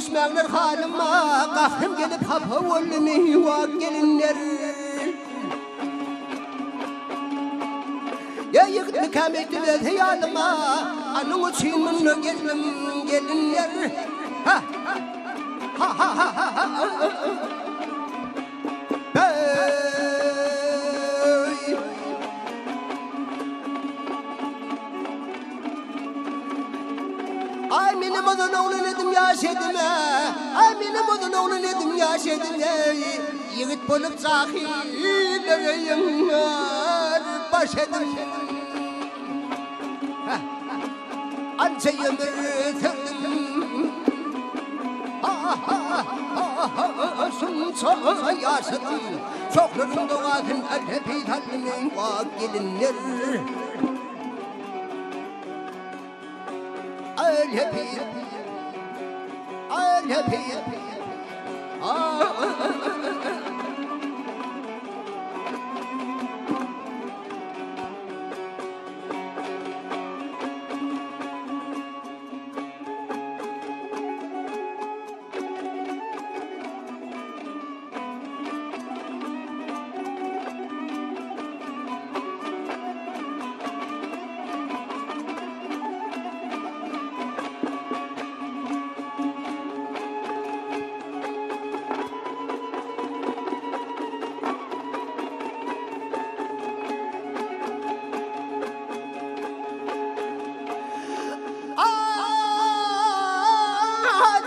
düşmanlar halıma Kahrım gelip hapı oğlumu vak gelinler Ya yıkıtlı kametli ve heyalıma Anın için bunu geldim gelinler Ha ha ha ha ha ha Ay benim odun oğlun edim yaşadım Ay benim odun oğlun edim yaşadım Yiğit bulup sahillere yanlar baş edim Anca yömürtürdüm Sunsa yaşadım Çokların doğadın Erhepi tallimin vak gelinler Erhepi Erhepi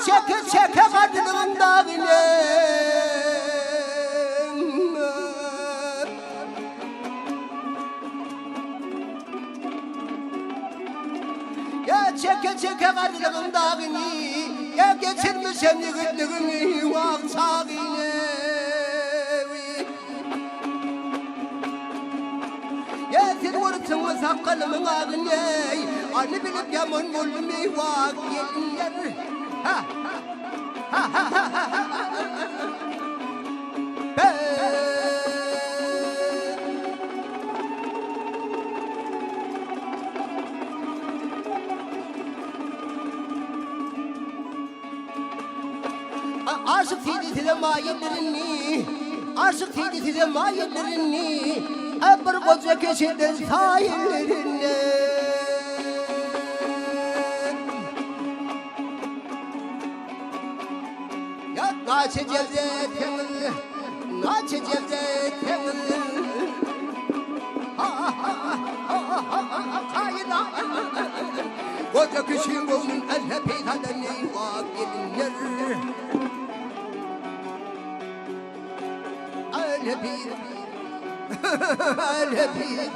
Çeke çeke kadının dağını Ya çeke çeke kadının dağını Ya geçirmişem yıkıtlığını vak sağını Ya sen vurtun sakkalımın ağını Anı bilip yaman oğlumu vak gelinler Ha ha ha ha ha ha Aşık tiditine mayillerini Aşık tiditine mayillerini Bir koca köşeden sahillerini Naçe cevdet temel Naçe cevdet temel Kayına Koca kişi onun Erhepi tallimin vak gelinler Erhepi Erhepi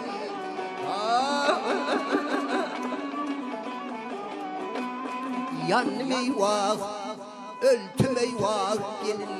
Yanım eyvah Öltüm eyvah gelinler